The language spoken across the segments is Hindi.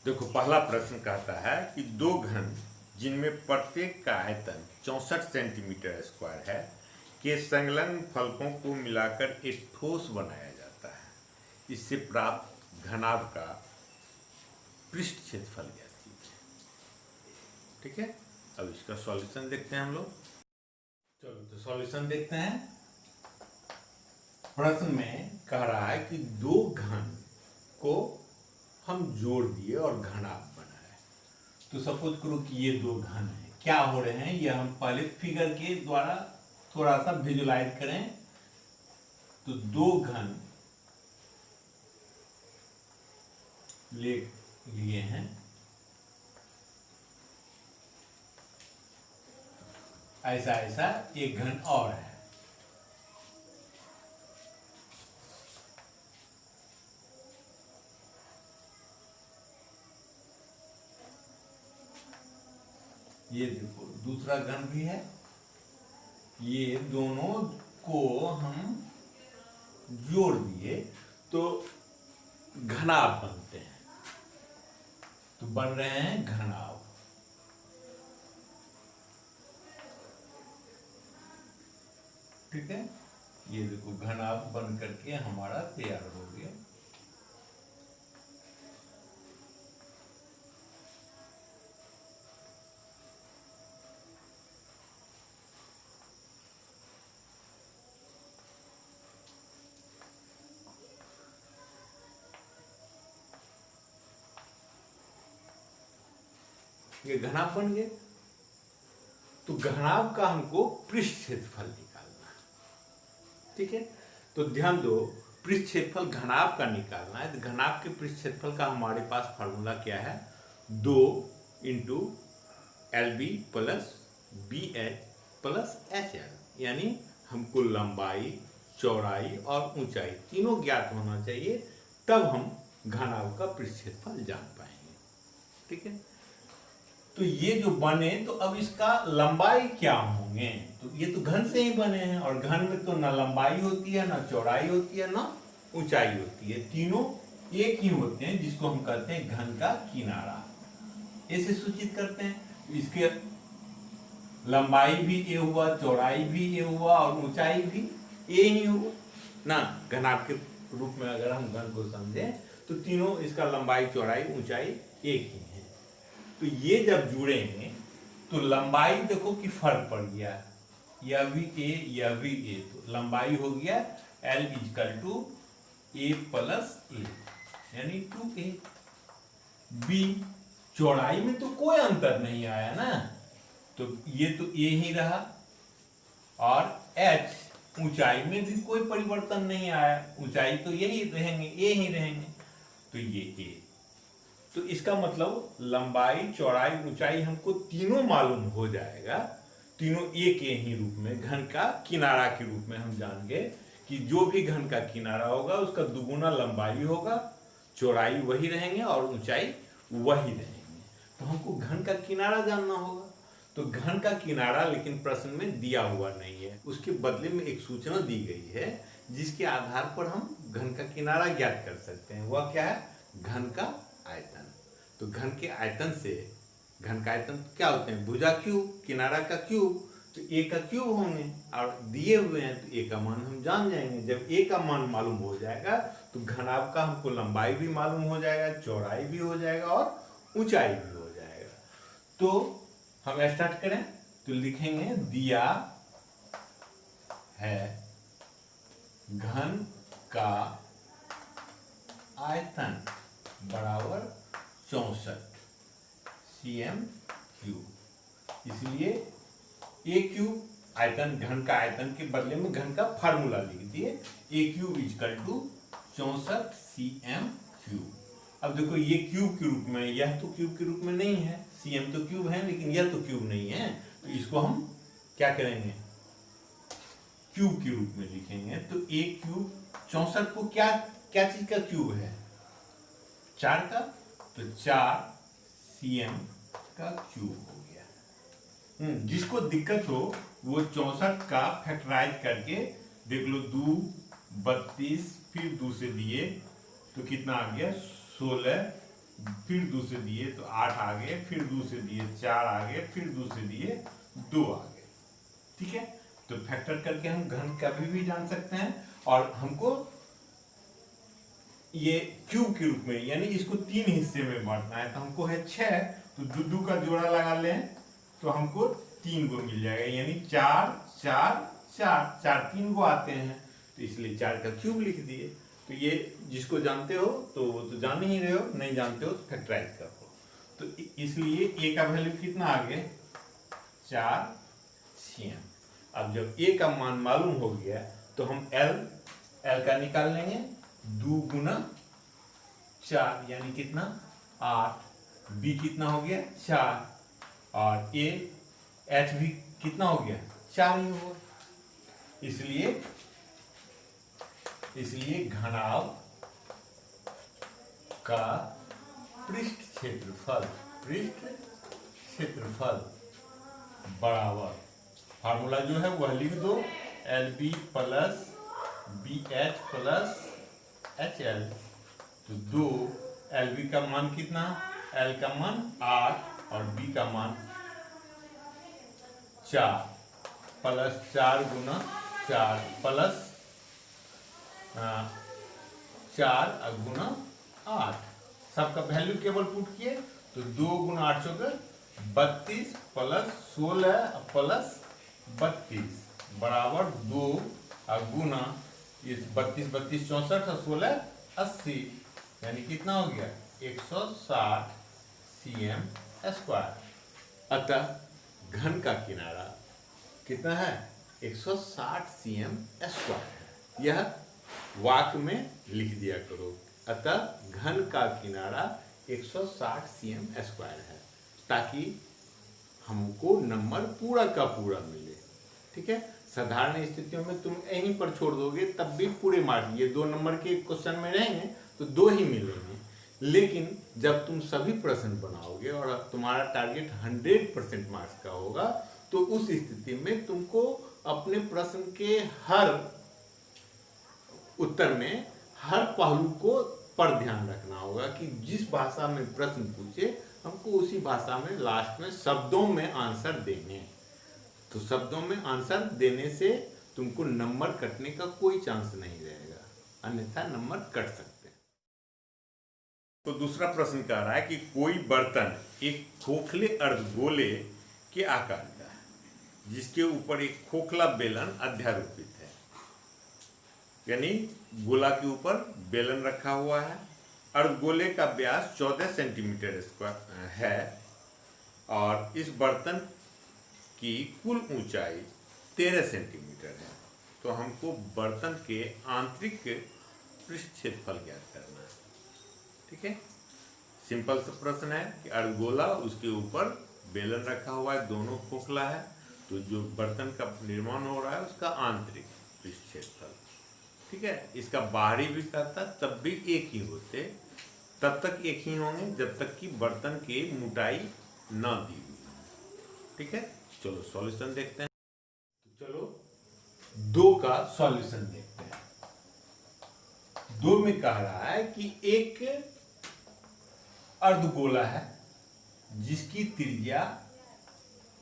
देखो, पहला प्रश्न कहता है कि दो घन जिनमें प्रत्येक का आयतन 64 सेंटीमीटर स्क्वायर है के संलग्न फलकों को मिलाकर एक ठोस बनाया जाता है। इससे प्राप्त घनाभ का पृष्ठ क्षेत्रफल ज्ञात कीजिए। ठीक है, अब इसका सॉल्यूशन देखते हैं हम लोग। चलो तो सॉल्यूशन देखते हैं। प्रश्न में कह रहा है कि दो घन को हम जोड़ दिए और घनाभ बनाए। तो सपोज करो कि ये दो घन हैं, क्या हो रहे हैं ये हम पहले फिगर के द्वारा थोड़ा सा विजुलाइज करें। तो दो घन लिए हैं, ऐसा ऐसा एक घन और है। ये देखो दूसरा घन भी है। ये दोनों को हम जोड़ दिए तो घनाभ बनते हैं। तो बन रहे हैं घनाभ। ठीक है, ये देखो घनाभ बन करके हमारा तैयार हो गया। ये घनाभ बन गए। तो घनाभ का हमको पृष्ठ क्षेत्रफल निकालना है। ठीक है, तो ध्यान दो, पृष्ठ क्षेत्रफल घनाभ का निकालना है। तो घनाभ के पृष्ठ क्षेत्रफल का हमारे पास फार्मूला क्या है? 2 into LB plus BH plus HL, यानी हमको लंबाई, चौड़ाई और ऊंचाई तीनों ज्ञात होना चाहिए, तब हम घनाभ का पृष्ठ क्षेत्रफल जान पाएंगे। ठीक है, तो ये जो बने तो अब इसका लंबाई क्या होंगे? तो ये तो घन से ही बने हैं, और घन में तो ना लंबाई होती है, ना चौड़ाई होती है, ना ऊंचाई होती है, तीनों एक ही होते हैं, जिसको हम कहते हैं घन का किनारा। ऐसे सूचित करते हैं। इसके लंबाई भी ए हुआ, चौड़ाई भी ए हुआ और ऊंचाई भी ए ही हुआ ना। घनाभ के रूप में अगर हम घन को समझें तो तीनों, इसका लंबाई, चौड़ाई, ऊंचाई एक ही है। तो ये जब जुड़ेंगे तो लंबाई देखो कि फर्क पड़ गया, यह भी ए यह भी ए, तो लंबाई हो गया L equal to A plus A, यानी 2A। B चौड़ाई में तो कोई अंतर नहीं आया ना, तो ये तो A ही रहा, और H ऊंचाई में भी कोई परिवर्तन नहीं आया, ऊंचाई तो यही रहेंगे, A ही रहेंगे, तो ये A। तो इसका मतलब लंबाई, चौड़ाई, ऊंचाई हमको तीनों मालूम हो जाएगा। तीनों एक ही रूप में, घन का किनारा के रूप में हम जान गए कि जो भी घन का किनारा होगा उसका दुगुना लंबाई होगा, चौड़ाई वही रहेंगे और ऊंचाई वही रहेंगे। तो हमको घन का किनारा जानना होगा। तो घन का किनारा लेकिन प्रश्न में दिया हुआ नहीं है, उसके बदले में एक सूचना दी गई है जिसके आधार पर हम घन का किनारा ज्ञात कर सकते हैं। वह क्या है? घन का आयतन। तो घन के आयतन से, घन का आयतन क्या होते हैं? भुजा क्यूब, किनारा का क्यूब, तो ए का क्यूब होंगे, और दिए हुए हैं तो ए का मान हम जान जाएंगे। जब ए का मान मालूम हो जाएगा तो घनाभ का हमको लंबाई भी मालूम हो जाएगा, चौड़ाई भी हो जाएगा और ऊंचाई भी हो जाएगा। तो हम स्टार्ट करें तो लिखेंगे दिया है घन का आयतन बराबर 64 cm³। इसलिए ए क्यूब, आयतन, घन का आयतन के बदले में घन का फार्मूला लिख दिए, ए क्यूब इजकल टू 64 cm³। अब देखो ये क्यूब के रूप में, यह तो क्यूब के रूप में नहीं है, cm तो क्यूब है लेकिन यह तो क्यूब नहीं है, तो इसको हम क्या करेंगे? क्यूब के रूप में लिखेंगे। तो ए क्यूब 64 को क्या क्या चीज का क्यूब है? 4 का, तो 4 cm का क्यूब हो गया। जिसको दिक्कत हो वो 64 का फैक्टराइज करके देख लो, 2 32 फिर 2 से दिए तो कितना आ गया? 16 फिर 2 से दिए तो 8 आ गए, फिर 2 से दिए 4 आ गए, फिर 2 से दिए 2 आ गए। ठीक है, तो फैक्टर करके हम घन कभी भी जान सकते हैं। और हमको ये क्यूब के रूप में, यानी इसको 3 हिस्से में बांटना है, तो हमको है 6, तो 2 का जोड़ा लगा लें तो हमको 3 गो मिल जाएगा, यानी 4 4 4 4 3 गो आते हैं, तो इसलिए 4 का क्यूब लिख दिए। तो ये जिसको जानते हो तो वो तो जान ही रहे हो, नहीं जानते हो तो फैक्टराइज कर लो। तो इसलिए ए का वैल्यू कितना आ गया, 4 cm। अब जब ए का मान मालूम हो गया तो हम एल का निकाल लेंगे, 2 गुना 4 यानी कितना 8, बी कितना हो गया 4, और ए एच भी कितना हो गया 4 ही होगा। इसलिए घनाभ का पृष्ठ क्षेत्रफल बराबर, फार्मूला जो है वह लिख दो, L B plus B H plus H L. तो 2 एल बी का मान कितना, एल का मान 8 और बी का मान 4, प्लस 4 गुना 4 प्लस 4 गुना 8, सबका वैल्यू केवल पुट किए तो 2 गुना 8 चौके 32 प्लस 16 प्लस 32 बराबर 2 गुना ये 32 32 64 और 16 80, यानी कितना हो गया 160 cm स्क्वायर। अतः घन का किनारा कितना है 160 cm स्क्वायर है। यह वाक्य में लिख दिया करो, अतः घन का किनारा 160 cm स्क्वायर है, ताकि हमको नंबर पूरा का पूरा मिले। ठीक है, साधारण स्थितियों में तुम यहीं पर छोड़ दोगे तब भी पूरे मार्क्स, ये 2 नंबर के क्वेश्चन में रहेंगे तो 2 ही मिलेंगे, लेकिन जब तुम सभी प्रश्न बनाओगे और तुम्हारा टारगेट 100% मार्क्स का होगा तो उस स्थिति में तुमको अपने प्रश्न के हर उत्तर में हर पहलू को पर ध्यान रखना होगा कि जिस भाषा में प्रश्न पूछे हमको उसी भाषा में लास्ट में शब्दों में आंसर देने। तो शब्दों में आंसर देने से तुमको नंबर कटने का कोई चांस नहीं रहेगा, अन्यथा नंबर कट सकते हैं। तो दूसरा प्रश्न कह रहा है कि कोई बर्तन एक खोखले अर्धगोले के आकार का है जिसके ऊपर एक खोखला बेलन अध्यारोपित है, यानी गोला के ऊपर बेलन रखा हुआ है, अर्धगोले का व्यास 14 सेंटीमीटर स्क्वायर है और इस बर्तन की कुल ऊंचाई 13 सेंटीमीटर है। तो हमको बर्तन के आंतरिक पृष्ठ क्षेत्रफल ज्ञात करना है। ठीक है, सिंपल सा प्रश्न है कि अर्धगोला, उसके ऊपर बेलन रखा हुआ है, दोनों खोखला है, तो जो बर्तन का निर्माण हो रहा है उसका आंतरिक पृष्ठ क्षेत्रफल। ठीक है, इसका बाहरी भी कहता तब भी एक ही होते, तब तक एक ही होंगे जब तक कि बर्तन की मोटाई ना दी हुई। ठीक है, चलो सॉल्यूशन देखते हैं। तो चलो 2 का सॉल्यूशन देखते हैं। 2 में कह रहा है कि एक अर्धगोला है जिसकी त्रिज्या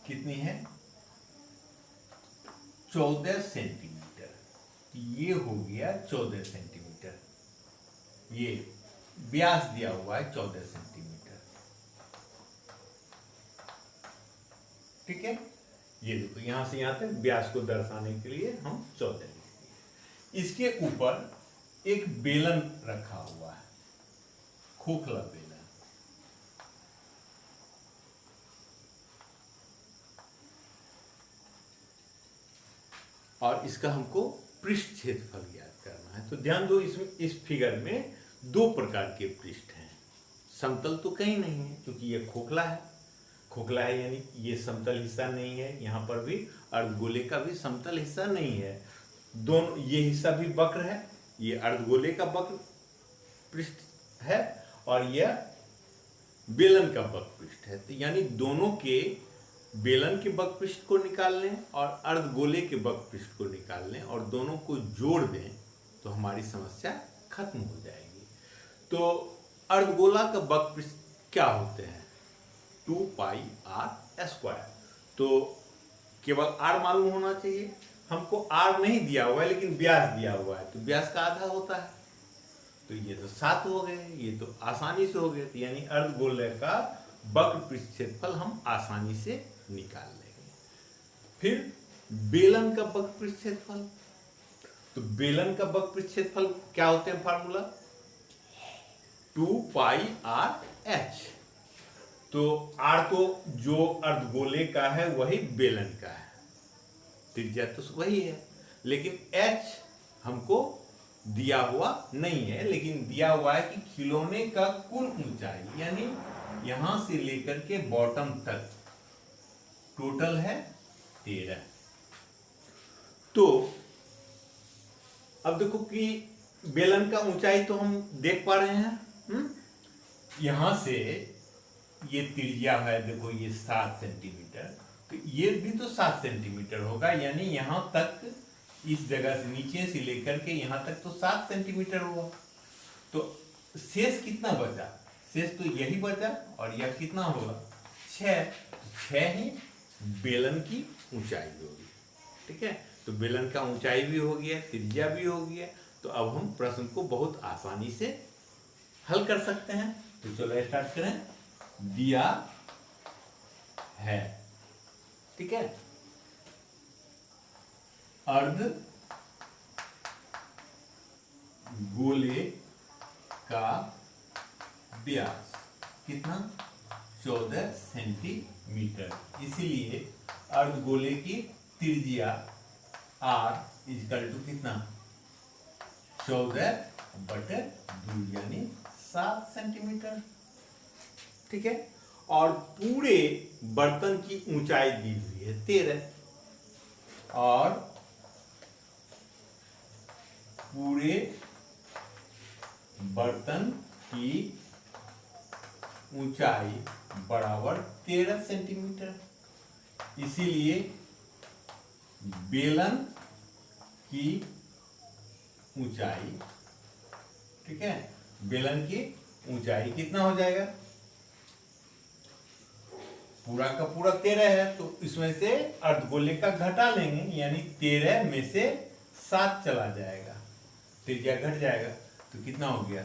कितनी है 14 सेंटीमीटर। ये हो गया 14 सेंटीमीटर, ये व्यास दिया हुआ है 14 सेंटीमीटर। ठीक है, ये देखो यहां से यहां तक व्यास को दर्शाने के लिए हम 14 लिख दिए। इसके ऊपर एक बेलन रखा हुआ है, खोखला बेलन, और इसका हमको पृष्ठ क्षेत्रफल ज्ञात करना है। तो ध्यान दो, इसमें इस फिगर में 2 प्रकार के पृष्ठ हैं। समतल तो कहीं नहीं है क्योंकि ये खोखला है, खोखला है यानी ये समतल हिस्सा नहीं है। यहाँ पर भी अर्धगोले का भी समतल हिस्सा नहीं है, दोनों ये हिस्सा भी वक्र है, ये अर्धगोले का वक्र पृष्ठ है और यह बेलन का वक्र पृष्ठ है। तो यानी दोनों के बेलन के वक्र पृष्ठ को निकाल लें और अर्धगोले के वक्र पृष्ठ को निकाल लें और दोनों को जोड़ दें तो हमारी समस्या खत्म हो जाएगी। तो अर्धगोला का वक्र क्या होते हैं? 2πr²। तो केवल r मालूम होना चाहिए। हमको r नहीं दिया हुआ है लेकिन व्यास दिया हुआ है, तो व्यास का आधा होता है, तो ये तो 7 हो गए, ये तो आसानी से हो गए। तो यानी अर्धगोले का वक्र पृष्ठ क्षेत्रफल हम आसानी से निकाल लेंगे। फिर बेलन का वक्र पृष्ठ क्षेत्रफल, तो बेलन का वक्र पृष्ठ क्षेत्रफल क्या होते हैं? Formula 2πrh। तो r तो जो अर्धगोले का है वही बेलन का है, त्रिज्या तो वही है, लेकिन h हमको दिया हुआ नहीं है, लेकिन दिया हुआ है कि खिलौने का कुल ऊंचाई, यानी यहां से लेकर के बॉटम तक टोटल है 13। तो अब देखो कि बेलन का ऊंचाई तो हम देख पा रहे हैं, यहां से ये त्रिज्या है, देखो ये 7 सेंटीमीटर, तो ये भी तो 7 सेंटीमीटर होगा, यानी यहां तक इस जगह से नीचे से लेकर के यहां तक तो 7 सेंटीमीटर हुआ। तो शेष कितना बचा? शेष तो यही बचा, और यह कितना होगा? 6 ही बेलन की ऊंचाई होगी। ठीक है, तो बेलन का ऊंचाई भी हो गया, त्रिज्या भी हो गया। तो अब हम प्रश्न को बहुत आसानी से हल कर सकते हैं। तो चलो स्टार्ट करें। दिया है, ठीक है, अर्ध गोले का व्यास कितना? 14 सेंटीमीटर। इसीलिए अर्धगोले की त्रिज्या r इक्वल टू कितना? 14/2 यानी 7 सेंटीमीटर। ठीक है, और पूरे बर्तन की ऊंचाई दी हुई है 13, और पूरे बर्तन की ऊंचाई बराबर 13 सेंटीमीटर। इसीलिए बेलन की ऊंचाई, ठीक है, बेलन की ऊंचाई कितना हो जाएगा? पूरा का पूरा 13 है, तो इसमें से अर्धगोले का घटा लेंगे, यानी 13 में से 7 चला जाएगा, त्रिज्या घट जाएगा, तो कितना हो गया?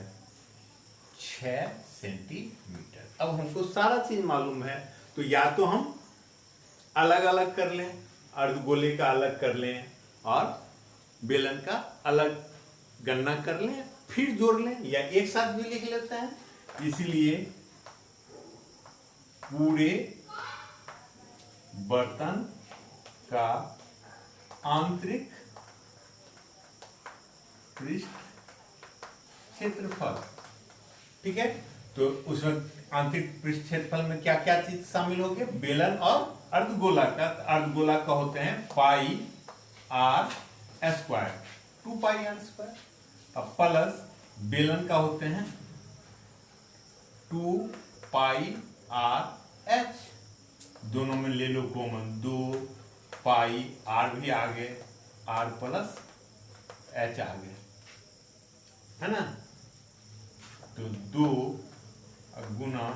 6 सेंटीमीटर। अब हमको सारा चीज मालूम है, तो या तो हम अलग अलग कर लें, अर्धगोले का अलग कर लें और बेलन का अलग गणना कर लें, फिर जोड़ लें, या एक साथ भी लिख लेते हैं। इसलिए पूरे बर्तन का आंतरिक पृष्ठ क्षेत्रफल, ठीक है, तो उसमें आंतरिक पृष्ठ क्षेत्रफल में क्या क्या चीज शामिल हो गया? बेलन और अर्धगोला का। अर्धगोला का होते हैं पाई r स्क्वायर, 2πr², अब प्लस बेलन का होते हैं 2πrh, दोनों में ले लो कॉमन, 2πr भी आ गए, r प्लस h आ गए, है ना। तो 2 गुना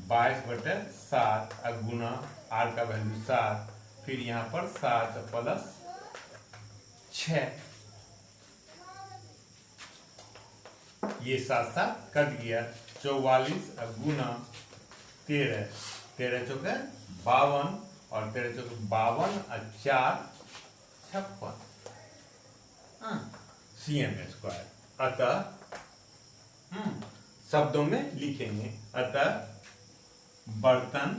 22/7 गुना r का वैल्यू 7, फिर यहाँ पर 7 प्लस 6, ये 7 कट गया, 44 गुना 13, 13 चौके 52, और 13 चौके 52 और 4 56 cm²। अतः शब्दों में लिखेंगे, अतः बर्तन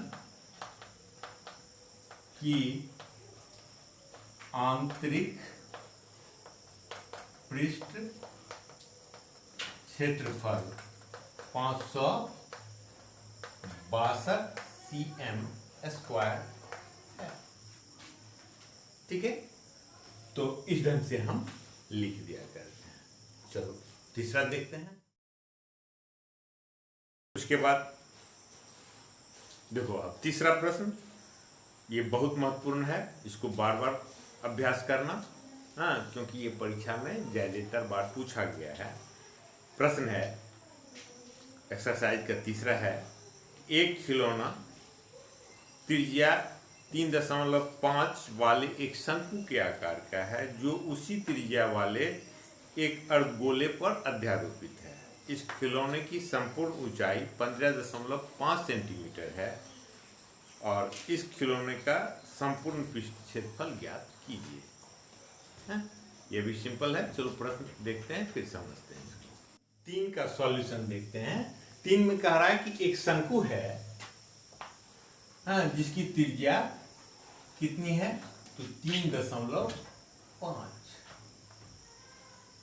की आंतरिक पृष्ठ क्षेत्रफल 562 cm² है। ठीक है, तो इस ढंग से हम लिख दिया करते हैं। चलो तीसरा देखते हैं। उसके बाद देखो, अब तीसरा प्रश्न, ये बहुत महत्वपूर्ण है, इसको बार बार अभ्यास करना, हाँ, क्योंकि ये परीक्षा में ज्यादातर बार पूछा गया है। प्रश्न है, एक्सरसाइज का तीसरा है, एक खिलौना त्रिज्या 3.5 वाले एक शंकु के आकार का है जो उसी त्रिज्या वाले एक अर्धगोले पर अध्यारोपित है। इस खिलौने की संपूर्ण ऊंचाई 15.5 सेंटीमीटर है और इस खिलौने का संपूर्ण पृष्ठ क्षेत्रफल ज्ञात कीजिए। ये भी सिंपल है। चलो प्रश्न देखते हैं फिर समझते हैं इसको। 3 का सॉल्यूशन देखते हैं। 3 में कह रहा है कि एक शंकु है, जिसकी त्रिज्या कितनी है, तो 3.5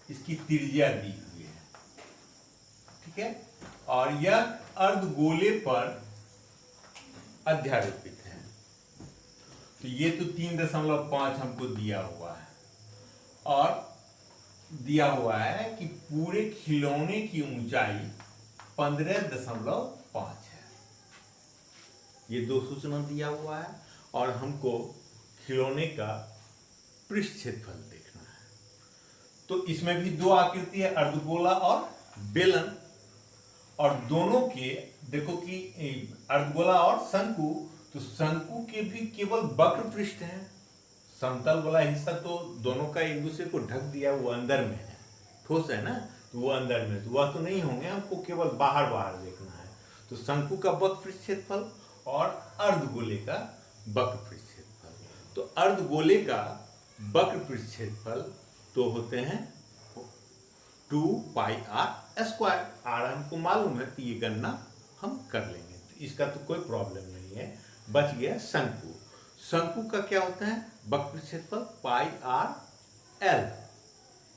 इसकी त्रिज्या दी हुई है, ठीक है, और यह अर्धगोले पर अध्यारोपित है। तो ये तो 3.5 हमको दिया हुआ है और दिया हुआ है कि पूरे खिलौने की ऊंचाई 15.5 है। ये 2 सूचना दिया हुआ है और हमको खिलौने का पृष्ठ क्षेत्रफल देखना है। तो इसमें भी 2 आकृति है, अर्धगोला और बेलन, और दोनों के देखो कि अर्धगोला और शंकु, तो शंकु के भी केवल वक्र पृष्ठ हैं। समतल वाला हिस्सा तो दोनों का एक दूसरे को ढक दिया, वो अंदर में है, ठोस है ना, तो वो अंदर में, तो वह तो नहीं होंगे, हमको केवल बाहर बाहर देखना है। तो शंकु का वक्र पृष्ठ क्षेत्रफल और अर्धगोले का वक्र पृष्ठ क्षेत्रफल। तो अर्धगोले का वक्र पृष्ठ क्षेत्रफल तो होते हैं 2πr²। आर हमको मालूम है, तो ये गणना हम कर लेंगे, तो इसका तो कोई प्रॉब्लम नहीं है। बच गया शंकु। शंकु का क्या होता है, वक्र क्षेत्रफल πr/l,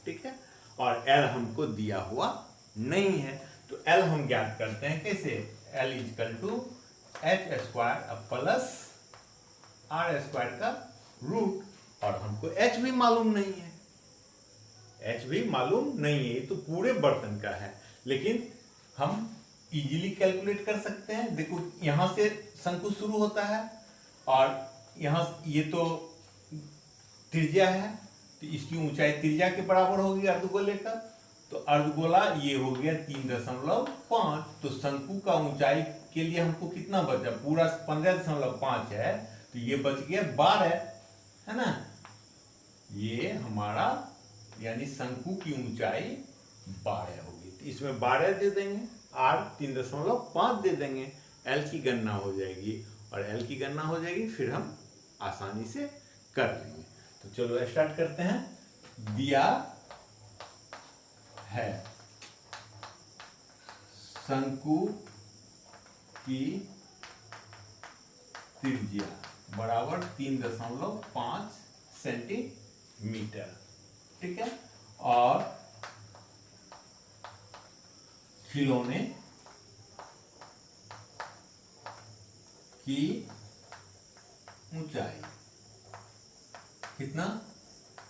ठीक है, और l हमको दिया हुआ नहीं है, तो l हम ज्ञात करते हैं कैसे, l = h² प्लस r² का रूट, और हमको h भी मालूम नहीं है, h भी मालूम नहीं है, ये तो पूरे बर्तन का है, लेकिन हम इजीली कैलकुलेट कर सकते हैं। देखो यहां से शंकु शुरू होता है और यहाँ ये तो त्रिज्या है, तो इसकी ऊंचाई त्रिज्या के बराबर होगी अर्धगोले का, तो अर्धगोला ये हो गया 3.5। तो शंकु का ऊंचाई के लिए हमको कितना बचा, पूरा 15.5 है, तो ये बच गया 12, है ना। ये हमारा यानी शंकु की ऊंचाई 12 होगी, तो इसमें 12 दे देंगे, r 3.5 दे देंगे, l की गणना हो जाएगी, और l की गणना हो जाएगी फिर हम आसानी से कर लेंगे। तो चलो स्टार्ट करते हैं। दिया है शंकु की त्रिज्या बराबर 3.5 सेंटीमीटर, ठीक है, और खिलौने की ऊंचाई कितना,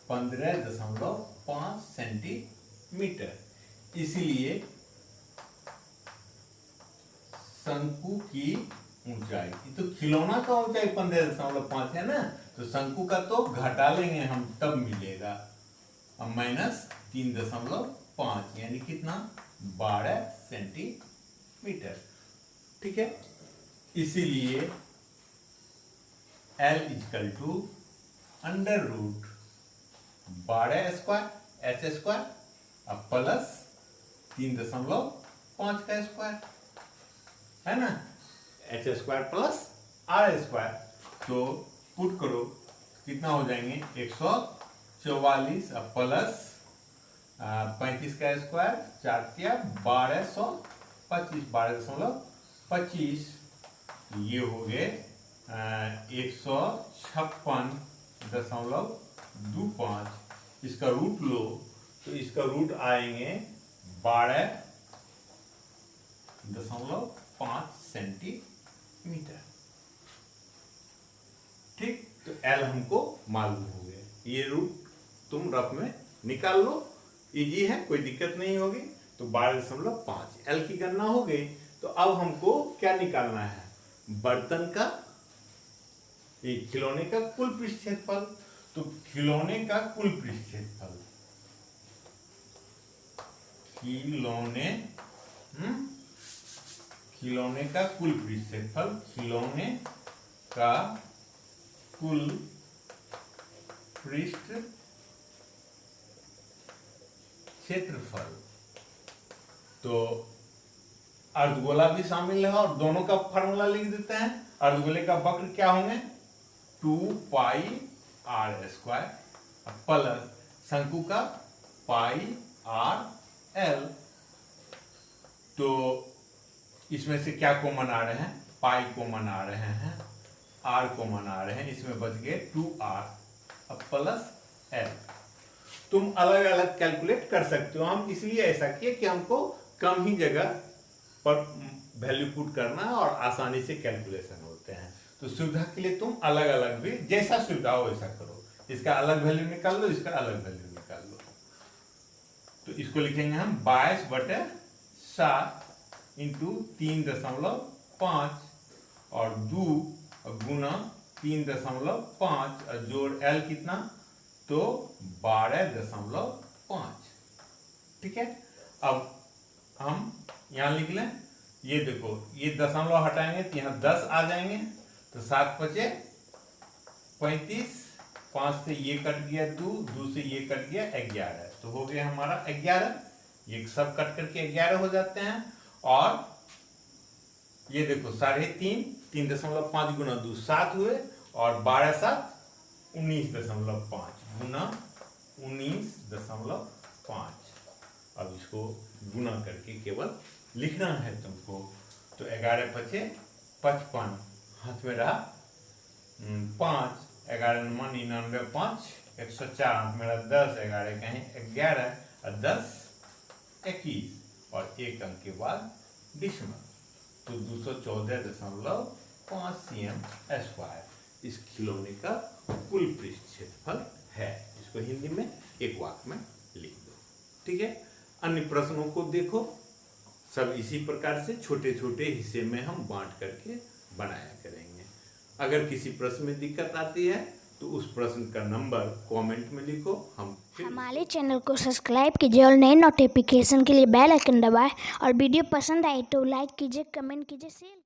15.5 सेंटीमीटर। इसलिए शंकु की ऊंचाई, तो खिलौना का ऊंचाई 15.5 है ना, तो शंकु का तो घटा लेंगे हम, तब मिलेगा, अब -3.5 यानी कितना, 12 सेंटीमीटर, ठीक है। इसीलिए L = √12² h² प्लस 3.5 का स्क्वायर, है ना, h² प्लस r², तो पुट करो कितना हो जाएंगे, 144 प्लस 35 का स्क्वायर, 4 × 1225, ये हो गए 156.25। इसका रूट लो तो इसका रूट आएंगे 12.5 सेंटीमीटर, ठीक। तो L हमको मालूम हो गया, ये रूट तुम रफ में निकाल लो, इजी है, कोई दिक्कत नहीं होगी। तो 12.5 L की गणना हो गई। तो अब हमको क्या निकालना है, बर्तन का, एक खिलौने का कुल पृष्ठ क्षेत्रफल। तो खिलौने का कुल पृष्ठ क्षेत्रफल, खिलौने खिलौने का कुल पृष्ठ क्षेत्रफल, खिलौने का कुल पृष्ठ क्षेत्रफल। तो अर्धगोला भी शामिल है और दोनों का फॉर्मूला लिख देते हैं। अर्धगोले का वक्र क्या होंगे, 2πr² प्लस शंकु का πrl। तो इसमें से क्या कॉमन आ रहे हैं, पाई कॉमन आ रहे हैं, r कॉमन आ रहे हैं, इसमें बच गए 2r प्लस l। तुम अलग अलग कैलकुलेट कर सकते हो। हम इसलिए ऐसा किए कि हमको कम ही जगह पर वैल्यू पुट करना है और आसानी से कैलकुलेशन होते हैं। तो सुविधा के लिए तुम अलग अलग भी जैसा सुविधा हो वैसा करो। इसका अलग वैल्यू निकाल लो, इसका अलग वैल्यू निकाल लो। तो इसको लिखेंगे हम 22/7 इंटू 3.5 और 2 गुना 3.5 और जोड़ l कितना, तो 12.5। ठीक है। अब हम यहाँ लिख लें, ये देखो ये दशमलव हटाएंगे तो यहाँ 10 आ जाएंगे, तो 7 बचे 35, 5 से ये कट गया 2 से ये कट गया 11, तो हो गया हमारा 11। ये सब कट करके 11 हो जाते हैं। और ये देखो 3.5, 3.5 गुना 2 7 हुए और 12/7 19.5 गुना 19.5। अब इसको गुना करके केवल लिखना है तुमको। तो 11 बचे 55, हाथ में रहा 5, 11 9 99 5 104, हाथ में रहा 10, 11 कहीं 11 और 10 21 और 1 अंक के बाद डिसमल, तो 214.5 cm²। इस खिलौने का कुल पृष्ठ क्षेत्रफल है। इसको हिंदी में एक वाक्य में लिख दो। ठीक है। अन्य प्रश्नों को देखो, सब इसी प्रकार से छोटे छोटे हिस्से में हम बांट करके बनाया करेंगे। अगर किसी प्रश्न में दिक्कत आती है तो उस प्रश्न का नंबर कमेंट में लिखो। हम हमारे चैनल को सब्सक्राइब कीजिए और नए नोटिफिकेशन के लिए बेल आइकन दबाएं और वीडियो पसंद आए तो लाइक कीजिए, कमेंट कीजिए, शेयर